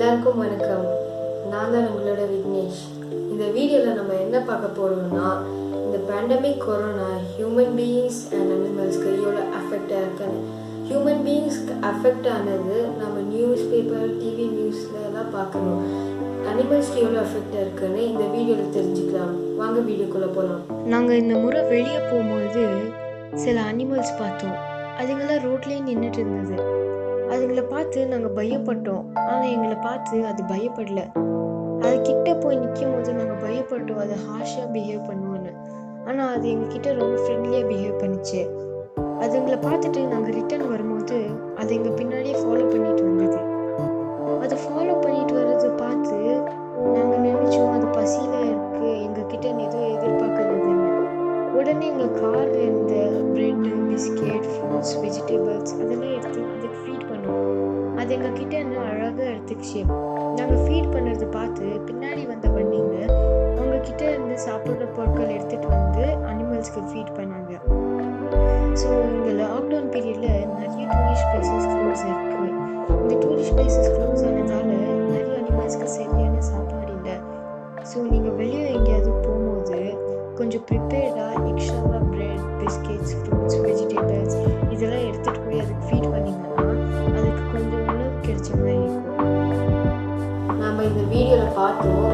எல்லாருக்கும் வணக்கம். நான் தான் உங்களோட விக்னேஷ். இந்த வீடியோவில் நம்ம என்ன பார்க்க போகிறோம்னா, இந்த pandemic corona human beings and அனிமல்ஸ்க்கு எவ்வளோ அஃபெக்டாக இருக்குன்னு. ஹியூமன் பீயிங்ஸ்க்கு அஃபெக்ட் ஆனது நம்ம நியூஸ் பேப்பர், டிவி நியூஸில் எல்லாம் பார்க்கணும். அனிமல்ஸ்க்கு எவ்வளோ அஃபெக்டாக இருக்குன்னு இந்த வீடியோவில் தெரிஞ்சுக்கலாம். வாங்க வீடியோக்குள்ளே போகலாம். நாங்கள் இந்த முறை வெளியே போகும்போது சில அனிமல்ஸ் பார்த்தோம். அதுங்களாம் ரோட்லேயே நின்றுட்டு இருந்தது. அதுங்களை பார்த்து நாங்கள் பயப்பட்டோம். ஆனால் எங்களை பார்த்து அது பயப்படல. அது கிட்ட போய் நிற்கும் போது நாங்கள் பயப்பட்டோம் அது ஹார்ஷாக பிஹேவ் பண்ணுவோன்னு. ஆனால் அது எங்ககிட்ட ரொம்ப ஃப்ரெண்ட்லியாக பிஹேவ் பண்ணிச்சு. அதுங்களை பார்த்துட்டு நாங்கள் ரிட்டர்ன் வரும்போது அது எங்கள் பின்னாடியே ஃபாலோ பண்ணிட்டு வந்தது. அது ஃபாலோ பண்ணிட்டு வர்றதை பார்த்து நாங்கள் நினைச்சோம் அது பசியில் இருக்குது, எங்ககிட்ட ஏதோ எதிர்பார்க்குறதுன்னு. உடனே எங்கள் காரில் இருந்த பிரெட்டு, பிஸ்கெட், ஃப்ரூட்ஸ், வெஜிடபிள்ஸ் அதெல்லாம் எடுத்து அதுக்கு ஃபீட் பண்ணோம். அது எங்ககிட்ட இன்னும் அழகாக எடுத்துக்கிச்சு. நாங்கள் ஃபீட் பண்ணுறதை பார்த்து பின்னாடி வந்த வண்டிங்க அவங்கக்கிட்ட இருந்து சாப்பிட்ற பொருட்கள் எடுத்துகிட்டு வந்து அனிமல்ஸ்க்கு ஃபீட் பண்ணாங்க. ஸோ இந்த லாக்டவுன் பீரியடில் நிறைய டூரிஸ்ட் பிளேசஸ் க்ளோஸ் இருக்குது. இந்த டூரிஸ்ட் பிளேசஸ் க்ளோஸ் ஆனதால் நிறைய அனிமல்ஸ்க்கு சரியான சாப்பாடு இல்லை. ஸோ நீங்கள் வெளியே எங்கேயாவது போகும்போது கொஞ்சம் ப்ரிப்பேர்டாக எக்ஸ்ட்ராவாக பிரெட், பிஸ்கெட்ஸ், ஃப்ரூட்ஸ், வெஜிடபிள்ஸ் இதெல்லாம் எடுத்துகிட்டு போய் அதுக்கு ஃபீட் பண்ணிங்கன்னா அதுக்கு கொஞ்சம் உணவு கிடைச்ச மாதிரி இருக்கும். நம்ம இந்த வீடியோவில் பார்த்தோம்